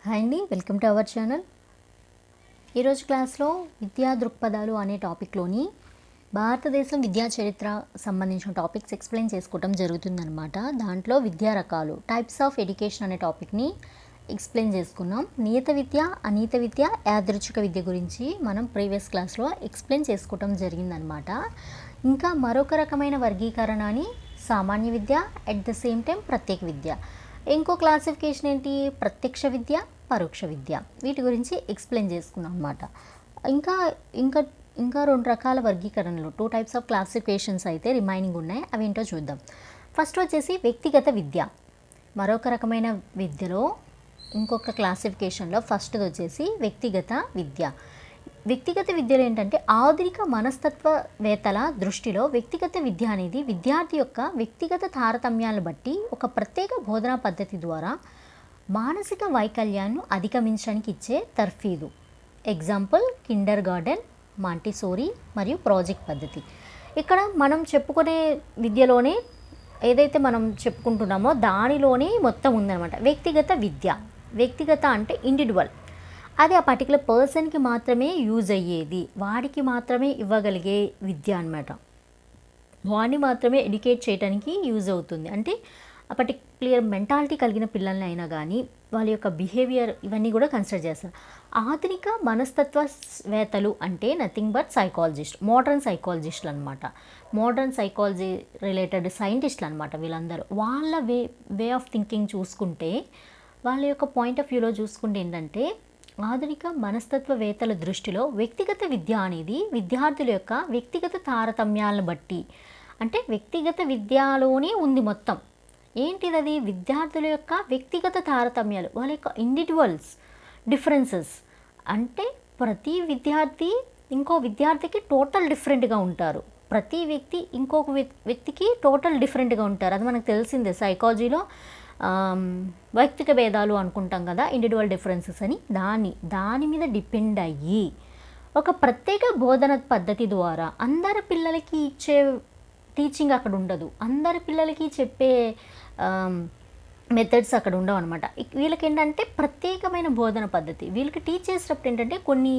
Hi అండి, welcome to our channel. ఈరోజు క్లాస్లో విద్యా దృక్పథాలు అనే టాపిక్లోని భారతదేశం విద్యా చరిత్ర సంబంధించిన టాపిక్స్ ఎక్స్ప్లెయిన్ చేసుకోవటం జరుగుతుందన్నమాట. దాంట్లో విద్యా రకాలు, టైప్స్ ఆఫ్ ఎడ్యుకేషన్ అనే టాపిక్ని ఎక్స్ప్లెయిన్ చేసుకున్నాం. నియత విద్య, అనీత విద్య, యాదృచ్ఛిక విద్య గురించి మనం ప్రీవియస్ క్లాస్లో ఎక్స్ప్లెయిన్ చేసుకోవటం జరిగిందనమాట. ఇంకా మరొక రకమైన వర్గీకరణ అని సామాన్య విద్య, అట్ ద సేమ్ టైం ప్రత్యేక విద్య. ఇంకో క్లాసిఫికేషన్ ఏంటి, ప్రత్యక్ష విద్య, పరోక్ష విద్య. వీటి గురించి ఎక్స్ప్లెయిన్ చేసుకున్నాం అన్నమాట. ఇంకా ఇంకా ఇంకా రెండు రకాల వర్గీకరణలు, 2 టైప్స్ ఆఫ్ క్లాసిఫికేషన్స్ అయితే రిమైనింగ్ ఉన్నాయి. అవి ఏంటో చూద్దాం. ఫస్ట్ వచ్చేసి వ్యక్తిగత విద్య. మరొక రకమైన విద్యలో ఇంకొక క్లాసిఫికేషన్లో ఫస్ట్ది వచ్చేసి వ్యక్తిగత విద్య. వ్యక్తిగత విద్యలో ఏంటంటే ఆధునిక మనస్తత్వవేత్తల దృష్టిలో వ్యక్తిగత విద్య అనేది విద్యార్థి యొక్క వ్యక్తిగత తారతమ్యాలను బట్టి ఒక ప్రత్యేక బోధనా పద్ధతి ద్వారా మానసిక వైకల్యాన్ని అధిగమించడానికి ఇచ్చే తర్ఫీదు. ఎగ్జాంపుల్ కిండర్ గార్డెన్, మాంటిసోరీ మరియు ప్రాజెక్ట్ పద్ధతి. ఇక్కడ మనం చెప్పుకునే విద్యలోనే ఏదైతే మనం చెప్పుకుంటున్నామో దానిలోనే మొత్తం ఉందన్నమాట. వ్యక్తిగత విద్య, వ్యక్తిగత అంటే ఇండివిజువల్, అది ఆ పర్టికులర్ పర్సన్కి మాత్రమే యూజ్ అయ్యేది, వాడికి మాత్రమే ఇవ్వగలిగే విద్య అన్నమాట. వాడిని మాత్రమే ఎడ్యుకేట్ చేయడానికి యూజ్ అవుతుంది. అంటే ఆ పర్టిక్యులర్ మెంటాలిటీ కలిగిన పిల్లల్ని అయినా కానీ వాళ్ళ యొక్క బిహేవియర్ ఇవన్నీ కూడా కన్సిడర్ చేస్తారు. ఆధునిక మనస్తత్వవేత్తలు అంటే నథింగ్ బట్ సైకాలజిస్ట్, మోడర్న్ సైకాలజిస్టులు అనమాట. మోడర్న్ సైకాలజీ రిలేటెడ్ సైంటిస్టులు అనమాట వీళ్ళందరూ. వాళ్ళ వే ఆఫ్ థింకింగ్ చూసుకుంటే, వాళ్ళ యొక్క పాయింట్ ఆఫ్ వ్యూలో చూసుకుంటే ఏంటంటే, ఆధునిక మనస్తత్వవేత్తల దృష్టిలో వ్యక్తిగత విద్య అనేది విద్యార్థుల యొక్క వ్యక్తిగత తారతమ్యాలను బట్టి, అంటే వ్యక్తిగత విద్యలోనే ఉంది మొత్తం. ఏంటిది అది? విద్యార్థుల యొక్క వ్యక్తిగత తారతమ్యాలు, వాళ్ళ యొక్క ఇండివిజువల్స్ డిఫరెన్సెస్. అంటే ప్రతి విద్యార్థి ఇంకో విద్యార్థికి టోటల్ డిఫరెంట్గా ఉంటారు. ప్రతి వ్యక్తి ఇంకొక వ్యక్తికి టోటల్ డిఫరెంట్గా ఉంటారు. అది మనకు తెలిసిందే. సైకాలజీలో వైయక్తిక భేదాలు అనుకుంటాం కదా, ఇండివిజువల్ డిఫరెన్సెస్ అని. దాని మీద డిపెండ్ అయ్యి ఒక ప్రత్యేక బోధన పద్ధతి ద్వారా అందరి పిల్లలకి ఇచ్చే టీచింగ్ అక్కడ ఉండదు, అందరి పిల్లలకి చెప్పే మెథడ్స్ అక్కడ ఉండవు అనమాట. వీళ్ళకి ఏంటంటే ప్రత్యేకమైన బోధన పద్ధతి. వీళ్ళకి టీచ్ చేసేటప్పుడు ఏంటంటే కొన్ని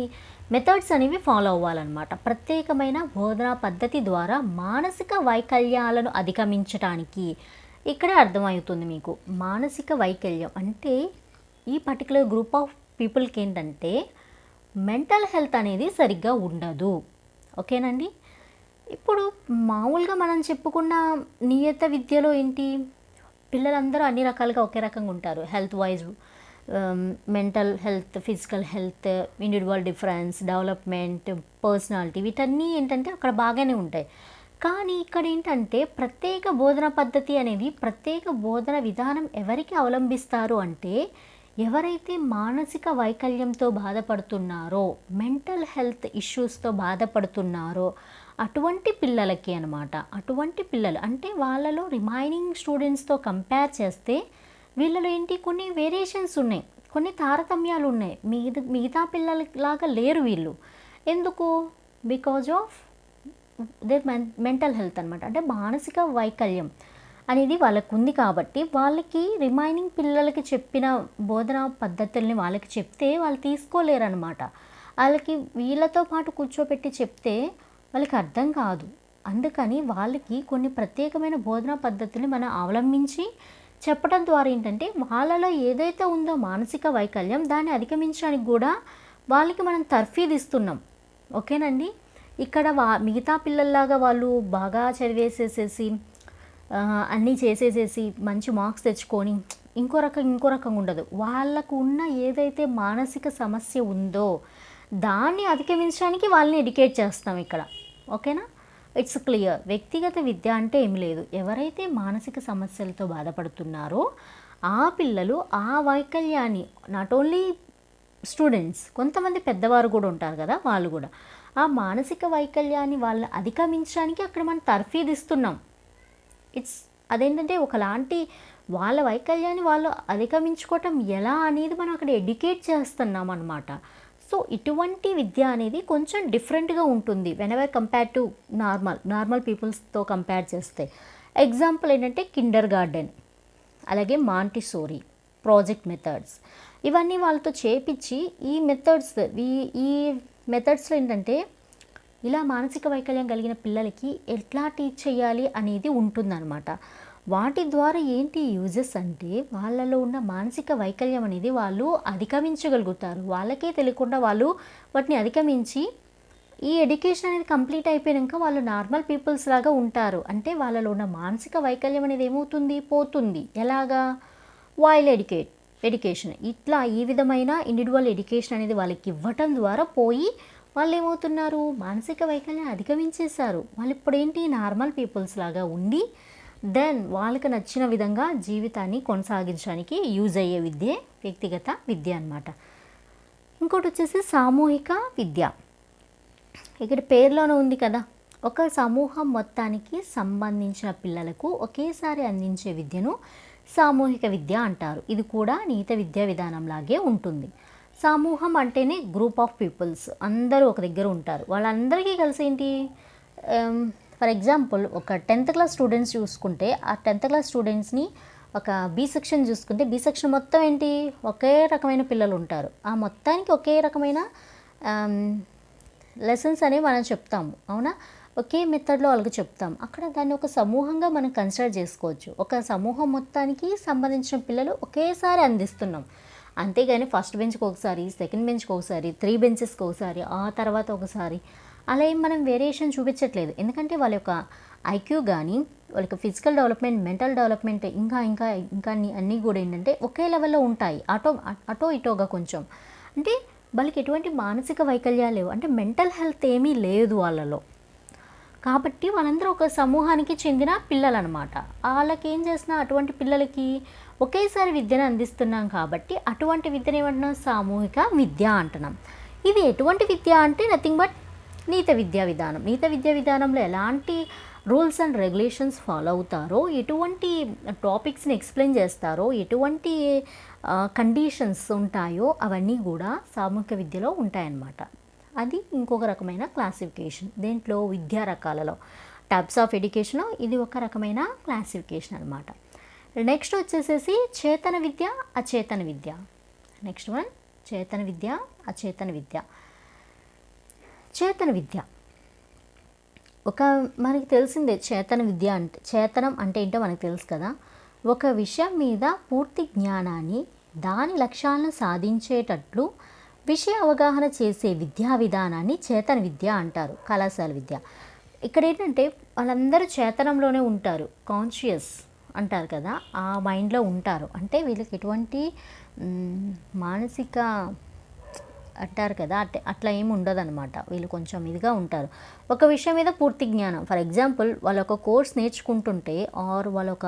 మెథడ్స్ అనేవి ఫాలో అవ్వాలన్నమాట. ప్రత్యేకమైన బోధనా పద్ధతి ద్వారా మానసిక వైకల్యాలను అధిగమించడానికి. ఇక్కడే అర్థమవుతుంది మీకు. మానసిక వైకల్యం అంటే ఈ పర్టికులర్ గ్రూప్ ఆఫ్ పీపుల్కి ఏంటంటే మెంటల్ హెల్త్ అనేది సరిగ్గా ఉండదు. ఓకేనండి. ఇప్పుడు మామూలుగా మనం చెప్పుకున్న నియత విద్యలో ఏంటి, పిల్లలందరూ అన్ని రకాలుగా ఒకే రకంగా ఉంటారు. Health wise, mental health, physical health, individual difference, development, personality, వీటన్నీ ఏంటంటే అక్కడ బాగానే ఉంటాయి. కానీ ఇక్కడ ఏంటంటే ప్రత్యేక బోధన పద్ధతి అనేది, ప్రత్యేక బోధన విధానం ఎవరికి అవలంబిస్తారు అంటే ఎవరైతే మానసిక వైకల్యంతో బాధపడుతున్నారో, మెంటల్ హెల్త్ ఇష్యూస్తో బాధపడుతున్నారో అటువంటి పిల్లలకి అనమాట. అటువంటి పిల్లలు అంటే వాళ్ళలో రిమైనింగ్ స్టూడెంట్స్తో కంపేర్ చేస్తే వీళ్ళలో ఏంటి, కొన్ని వేరియేషన్స్ ఉన్నాయి, కొన్ని తారతమ్యాలు ఉన్నాయి. మిగతా పిల్లలలాగా లేరు వీళ్ళు. ఎందుకు? Because of their mental health అనమాట. అంటే మానసిక వైకల్యం అనేది వాళ్ళకు ఉంది కాబట్టి వాళ్ళకి రిమైనింగ్ పిల్లలకి చెప్పిన బోధనా పద్ధతుల్ని వాళ్ళకి చెప్తే వాళ్ళు తీసుకోలేరనమాట. వాళ్ళకి వీళ్ళతో పాటు కూర్చోపెట్టి చెప్తే వాళ్ళకి అర్థం కాదు. అందుకని వాళ్ళకి కొన్ని ప్రత్యేకమైన బోధనా పద్ధతుల్ని మనం అవలంబించి చెప్పడం ద్వారా ఏంటంటే వాళ్ళలో ఏదైతే ఉందో మానసిక వైకల్యం, దాన్ని అధిగమించడానికి కూడా వాళ్ళకి మనం తర్ఫీదు ఇస్తున్నాం. ఓకేనండి. ఇక్కడ మిగతా పిల్లల్లాగా వాళ్ళు బాగా చదివేసేసేసి అన్నీ చేసేసేసి మంచి మార్క్స్ తెచ్చుకొని ఇంకో రకంగా ఉండదు. వాళ్ళకు ఉన్న ఏదైతే మానసిక సమస్య ఉందో దాన్ని అధిగమించడానికి వాళ్ళని ఎడ్యుకేట్ చేస్తాం ఇక్కడ. ఓకేనా? It's clear. వ్యక్తిగత విద్య అంటే ఏమి లేదు, ఎవరైతే మానసిక సమస్యలతో బాధపడుతున్నారో ఆ పిల్లలు ఆ వైకల్యాన్ని, నాట్ ఓన్లీ స్టూడెంట్స్, కొంతమంది పెద్దవారు కూడా ఉంటారు కదా, వాళ్ళు కూడా ఆ మానసిక వైకల్యాన్ని వాళ్ళని అధిగమించడానికి అక్కడ మనం తర్ఫీదు ఇస్తున్నాం. అదేంటంటే ఒకలాంటి వాళ్ళ వైకల్యాన్ని వాళ్ళు అధిగమించుకోవటం ఎలా అనేది మనం అక్కడ ఎడ్యుకేట్ చేస్తున్నాం అన్నమాట. సో ఇటువంటి విద్య అనేది కొంచెం డిఫరెంట్గా ఉంటుంది వెనెవర్ కంపేర్ టు నార్మల్ పీపుల్స్తో కంపేర్ చేస్తే. ఎగ్జాంపుల్ ఏంటంటే కిండర్ గార్డెన్, అలాగే మాంటిసోరీ, ప్రాజెక్ట్ మెథడ్స్. ఇవన్నీ వాళ్ళతో చేపించి ఈ ఈ మెథడ్స్లో ఏంటంటే ఇలా మానసిక వైకల్యం కలిగిన పిల్లలకి ఎట్లా టీచ్ చేయాలి అనేది ఉంటుందన్నమాట. వాటి ద్వారా ఏంటి యూజెస్ అంటే వాళ్ళలో ఉన్న మానసిక వైకల్యం అనేది వాళ్ళు అధిగమించగలుగుతారు. వాళ్ళకే తెలియకుండా వాళ్ళు వాటిని అధిగమించి ఈ ఎడ్యుకేషన్ అనేది కంప్లీట్ అయిపోయాక వాళ్ళు నార్మల్ పీపుల్స్ లాగా ఉంటారు. అంటే వాళ్ళలో ఉన్న మానసిక వైకల్యం అనేది ఏమవుతుంది, పోతుంది. ఎలాగా? వైల్ ఎడ్యుకేషన్ ఇట్లా ఈ విధమైన ఇండివిజువల్ ఎడ్యుకేషన్ అనేది వాళ్ళకి ఇవ్వటం ద్వారా పోయి వాళ్ళు ఏమవుతున్నారు, మానసిక వైకల్యం అధిగమించేశారు. వాళ్ళు ఇప్పుడు ఏంటి, నార్మల్ పీపుల్స్ లాగా ఉండి దెన్ వాళ్ళకి నచ్చిన విధంగా జీవితాన్ని కొనసాగించడానికి యూజ్ అయ్యే విద్యే వ్యక్తిగత విద్య అన్నమాట. ఇంకోటి వచ్చేసి సామూహిక విద్య. ఇక్కడ పేరులోనే ఉంది కదా, ఒక సమూహం మొత్తానికి సంబంధించిన పిల్లలకు ఒకేసారి అందించే విద్యను సామూహిక విద్య అంటారు. ఇది కూడా నీత విద్యా విధానంలాగే ఉంటుంది. సమూహం అంటేనే గ్రూప్ ఆఫ్ పీపుల్స్, అందరూ ఒక దగ్గర ఉంటారు. వాళ్ళందరికీ కలిసి ఏంటి, ఫర్ ఎగ్జాంపుల్ ఒక 10th క్లాస్ స్టూడెంట్స్ చూసుకుంటే ఆ 10th క్లాస్ స్టూడెంట్స్ని ఒక బి సెక్షన్ చూసుకుంటే బి సెక్షన్ మొత్తం ఏంటి, ఒకే రకమైన పిల్లలు ఉంటారు. ఆ మొత్తానికి ఒకే రకమైన లెసన్స్ అనేవి మనం చెప్తాము, అవునా? ఒకే మెథడ్లో వాళ్ళకి చెప్తాం. అక్కడ దాన్ని ఒక సమూహంగా మనం కన్సిడర్ చేసుకోవచ్చు. ఒక సమూహం మొత్తానికి సంబంధించిన పిల్లలు ఒకేసారి అందిస్తున్నాం. అంతేగాని ఫస్ట్ బెంచ్కి ఒకసారి, సెకండ్ బెంచ్కి ఒకసారి, 3 బెంచెస్కి ఒకసారి, ఆ తర్వాత ఒకసారి అలా ఏం మనం వేరియేషన్ చూపించట్లేదు. ఎందుకంటే వాళ్ళ యొక్క ఐక్యూ కానీ వాళ్ళకి ఫిజికల్ డెవలప్మెంట్, మెంటల్ డెవలప్మెంట్ ఇంకా ఇంకా ఇంకా అన్నీ కూడా ఏంటంటే ఒకే లెవెల్లో ఉంటాయి. అటో ఇటోగా కొంచెం అంటే వాళ్ళకి ఎటువంటి మానసిక వైకల్యాలు లేవు, అంటే మెంటల్ హెల్త్ ఏమీ లేదు వాళ్ళలో. కాబట్టి వాళ్ళందరూ ఒక సమూహానికి చెందిన పిల్లలు అనమాట. వాళ్ళకి ఏం చేసినా అటువంటి పిల్లలకి ఒకేసారి విద్యను అందిస్తున్నాం కాబట్టి అటువంటి విద్యను ఏమంటున్నాం, సామూహిక విద్య అంటున్నాం. ఇది ఎటువంటి విద్య అంటే నథింగ్ బట్ నీత విద్యా విధానం. నీత విద్యా విధానంలో ఎలాంటి రూల్స్ అండ్ రెగ్యులేషన్స్ ఫాలో అవుతారో, ఎటువంటి టాపిక్స్ని ఎక్స్ప్లెయిన్ చేస్తారో, ఎటువంటి కండిషన్స్ ఉంటాయో అవన్నీ కూడా సామూహిక విద్యలో ఉంటాయన్నమాట. అది ఇంకొక రకమైన క్లాసిఫికేషన్. దేంట్లో, విద్యా రకాలలో, టైప్స్ ఆఫ్ ఎడ్యుకేషన్లో ఇది ఒక రకమైన క్లాసిఫికేషన్ అనమాట. నెక్స్ట్ వచ్చేసేసి చేతన విద్య, అచేతన విద్య. నెక్స్ట్ వన్ చేతన విద్య, అచేతన విద్య. చేతన విద్య ఒక మనకి తెలిసిందే. చేతన విద్య అంటే, చేతనం అంటే ఏంటో మనకు తెలుసు కదా. ఒక విషయం మీద పూర్తి జ్ఞానాన్ని, దాని లక్ష్యాలను సాధించేటట్లు విషయ అవగాహన చేసే విద్యా విధానాన్ని చేతన విద్య అంటారు. కళాశాల విద్య ఇక్కడ ఏంటంటే వాళ్ళందరూ చేతనంలోనే ఉంటారు, కాన్షియస్ అంటారు కదా, ఆ మైండ్లో ఉంటారు. అంటే వీళ్ళకి ఎటువంటి మానసిక అంటారు కదా, అట్లా ఏమి ఉండదు అనమాట. వీళ్ళు కొంచెం ఇదిగా ఉంటారు. ఒక విషయం మీద పూర్తి జ్ఞానం, ఫర్ ఎగ్జాంపుల్ వాళ్ళు ఒక కోర్స్ నేర్చుకుంటుంటే ఆర్ వాళ్ళు ఒక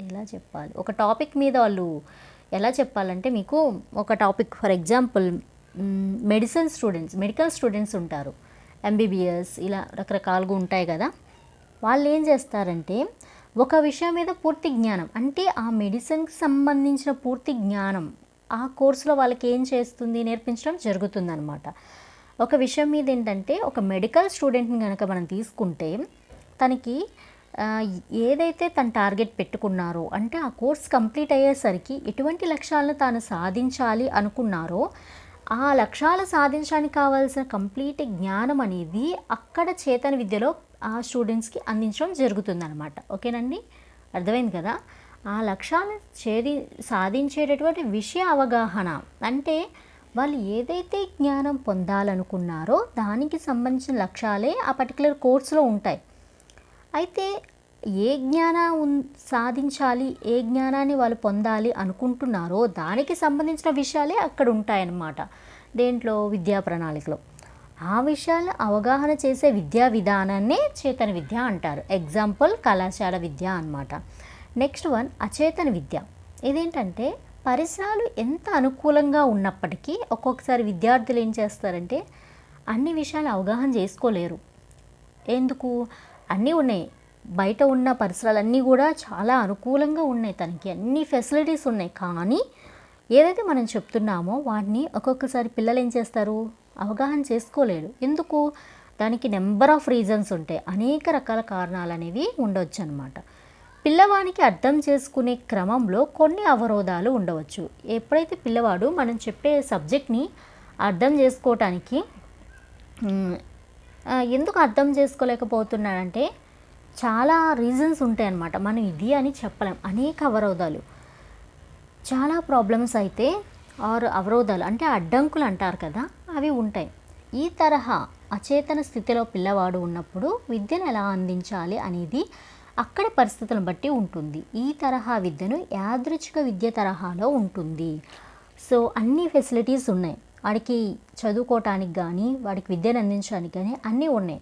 ఎలా చెప్పాలి, ఒక టాపిక్ మీద వాళ్ళు ఎలా చెప్పాలంటే, మీకు ఒక topic for example medical students ఉంటారు, ఎంబీబీఎస్ ఇలా రకరకాలుగా ఉంటాయి కదా. వాళ్ళు ఏం చేస్తారంటే ఒక విషయం మీద పూర్తి జ్ఞానం అంటే ఆ మెడిసిన్కి సంబంధించిన పూర్తి జ్ఞానం ఆ కోర్సులో వాళ్ళకి ఏం చేస్తుంది, నేర్పించడం జరుగుతుందన్నమాట. ఒక విషయం మీద ఏంటంటే ఒక మెడికల్ స్టూడెంట్ని కనుక మనం తీసుకుంటే తనకి ఏదైతే తను టార్గెట్ పెట్టుకున్నారో, అంటే ఆ కోర్స్ కంప్లీట్ అయ్యేసరికి ఎటువంటి లక్ష్యాలను తాను సాధించాలి అనుకున్నారో ఆ లక్ష్యాలు సాధించడానికి కావాల్సిన కంప్లీట్ జ్ఞానం అనేది అక్కడ చేతన విద్యలో ఆ స్టూడెంట్స్కి అందించడం జరుగుతుందన్నమాట. ఓకేనండి, అర్థమైంది కదా. ఆ లక్ష్యాలు సాధించేటటువంటి విషయ అవగాహన అంటే వాళ్ళు ఏదైతే జ్ఞానం పొందాలనుకున్నారో దానికి సంబంధించిన లక్ష్యాలే ఆ పర్టికులర్ కోర్సులో ఉంటాయి. అయితే ఏ సాధించాలి, ఏ జ్ఞానాన్ని వాళ్ళు పొందాలి అనుకుంటున్నారో దానికి సంబంధించిన విషయాలే అక్కడ ఉంటాయన్నమాట. దేంట్లో, విద్యా ప్రణాళికలో. ఆ విషయాలు అవగాహన చేసే విద్యా విధానాన్నే చేతన విద్య అంటారు. ఎగ్జాంపుల్ కళాశాల విద్య అన్నమాట. నెక్స్ట్ వన్ అచేతన విద్య. ఇదేంటంటే పరిసరాలు ఎంత అనుకూలంగా ఉన్నప్పటికీ ఒక్కొక్కసారి విద్యార్థులు ఏం చేస్తారంటే అన్ని విషయాలు అవగాహన చేసుకోలేరు. ఎందుకు, అన్నీ ఉన్నాయి, బయట ఉన్న పరిసరాలన్నీ కూడా చాలా అనుకూలంగా ఉన్నాయి, తనకి అన్ని ఫెసిలిటీస్ ఉన్నాయి. కానీ ఏదైతే మనం చెప్తున్నామో వాటిని ఒక్కొక్కసారి పిల్లలు ఏం చేస్తారు, అవగాహన చేసుకోలేరు. ఎందుకు, దానికి నెంబర్ ఆఫ్ రీజన్స్ ఉంటాయి, అనేక రకాల కారణాలు అనేవి ఉండవచ్చు అనమాట. పిల్లవానికి అర్థం చేసుకునే క్రమంలో కొన్ని అవరోధాలు ఉండవచ్చు. ఎప్పుడైతే పిల్లవాడు మనం చెప్పే సబ్జెక్ట్ని అర్థం చేసుకోవటానికి ఎందుకు అర్థం చేసుకోలేకపోతున్నాడంటే చాలా రీజన్స్ ఉంటాయన్నమాట. మనం ఇది అని చెప్పలేం. అనేక అవరోధాలు, చాలా ప్రాబ్లమ్స్ అయితే అవరోధాలు అంటే అడ్డంకులు అంటారు కదా, అవి ఉంటాయి. ఈ తరహా అచేతన స్థితిలో పిల్లవాడు ఉన్నప్పుడు విద్యను ఎలా అందించాలి అనేది అక్కడి పరిస్థితులను బట్టి ఉంటుంది. ఈ తరహా విద్యను యాదృచ్ఛిక విద్య తరహాలో ఉంటుంది. సో అన్ని ఫెసిలిటీస్ ఉన్నాయి వాడికి, చదువుకోవటానికి కానీ వాడికి విద్యను అందించడానికి కానీ అన్నీ ఉన్నాయి.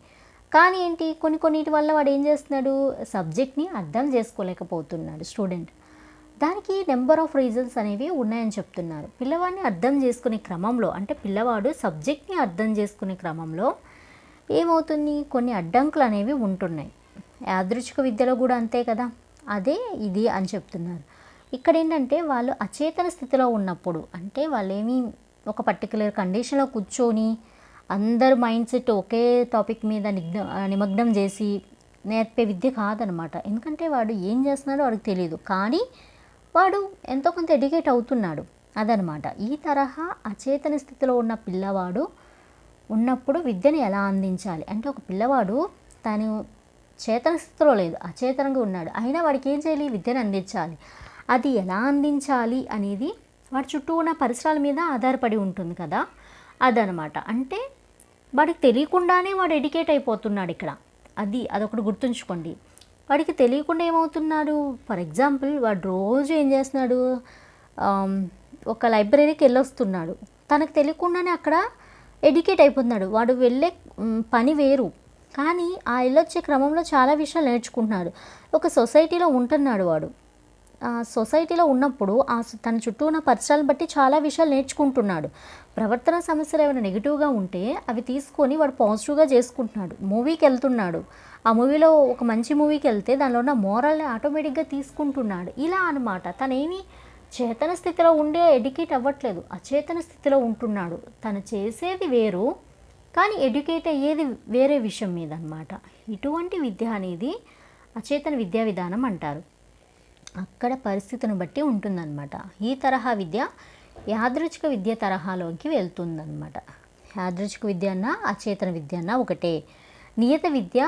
కానీ ఏంటి, కొన్నిటి వల్ల వాడు ఏం చేస్తున్నాడు, సబ్జెక్ట్ని అర్థం చేసుకోలేకపోతున్నాడు స్టూడెంట్. దానికి నెంబర్ ఆఫ్ రీజన్స్ అనేవి ఉన్నాయని చెప్తున్నారు. పిల్లవాడిని అర్థం చేసుకునే క్రమంలో అంటే పిల్లవాడు సబ్జెక్ట్ని అర్థం చేసుకునే క్రమంలో ఏమవుతుంది, కొన్ని అడ్డంకులు అనేవి ఉంటున్నాయి. యాదృచ్ఛిక విద్యలో కూడా అంతే కదా, అదే ఇది అని చెప్తున్నారు. ఇక్కడ ఏంటంటే వాళ్ళు అచేతన స్థితిలో ఉన్నప్పుడు అంటే వాళ్ళేమీ ఒక పర్టికులర్ కండిషన్లో కూర్చొని అందరు మైండ్ సెట్ ఒకే టాపిక్ మీద నిమగ్నం చేసి నేర్పే విద్య కాదనమాట. ఎందుకంటే వాడు ఏం చేస్తున్నాడో వాడికి తెలియదు, కానీ వాడు ఎంతో కొంత ఎడ్యుకేట్ అవుతున్నాడు అదనమాట. ఈ తరహా అచేతన స్థితిలో ఉన్న పిల్లవాడు ఉన్నప్పుడు విద్యను ఎలా అందించాలి అంటే, ఒక పిల్లవాడు తను చేతన స్థితిలో లేదు, అచేతనంగా ఉన్నాడు, అయినా వాడికి ఏం చేయాలి, విద్యను అందించాలి. అది ఎలా అందించాలి అనేది వాడి చుట్టూ ఉన్న పరిసరాల మీద ఆధారపడి ఉంటుంది కదా, అదనమాట. అంటే వాడికి తెలియకుండానే వాడు ఎడ్యుకేట్ అయిపోతున్నాడు ఇక్కడ, అదొకటి గుర్తుంచుకోండి. వాడికి తెలియకుండా ఏమవుతున్నాడు, ఫర్ ఎగ్జాంపుల్ వాడు రోజు ఏం చేస్తున్నాడు, ఒక లైబ్రరీకి వెళ్ళొస్తున్నాడు, తనకు తెలియకుండానే అక్కడ ఎడ్యుకేట్ అయిపోతున్నాడు. వాడు వెళ్ళే పని వేరు, కానీ ఆ వెళ్ళొచ్చే క్రమంలో చాలా విషయాలు నేర్చుకుంటున్నాడు. ఒక సొసైటీలో ఉంటున్నాడు వాడు, సొసైటీలో ఉన్నప్పుడు తన చుట్టూ ఉన్న పరిసరాలను బట్టి చాలా విషయాలు నేర్చుకుంటున్నాడు. ప్రవర్తన సమస్యలు ఏమైనా నెగిటివ్గా ఉంటే అవి తీసుకొని వాడు పాజిటివ్గా చేసుకుంటున్నాడు. మూవీకి వెళ్తున్నాడు, ఆ మూవీలో ఒక మంచి మూవీకి వెళ్తే దానిలో ఉన్న మోరల్ని ఆటోమేటిక్గా తీసుకుంటున్నాడు. ఇలా అనమాట. తనేమి చేతన స్థితిలో ఉండే ఎడ్యుకేట్ అవ్వట్లేదు, అచేతన స్థితిలో ఉంటున్నాడు. తను చేసేది వేరు, కానీ ఎడ్యుకేట్ అయ్యేది వేరే విషయం మీద అనమాట. ఇటువంటి విద్య అనేది అచేతన విద్యా విధానం అంటారు. అక్కడ పరిస్థితిని బట్టి ఉంటుందన్నమాట. ఈ తరహా విద్య యాదృచ్ఛిక విద్య తరహాలోకి వెళ్తుందన్నమాట. యాదృచ్ఛిక విద్య అన్న అచేతన విద్య అన్న ఒకటే, నియత విద్య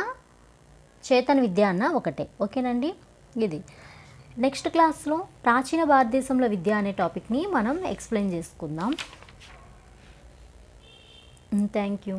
చేతన విద్య అన్న ఒకటే. ఓకేనండి. ఇది నెక్స్ట్ క్లాస్లో ప్రాచీన భారతదేశంలో విద్య అనే టాపిక్ని మనం ఎక్స్ప్లెయిన్ చేసుకుందాం. Thank you.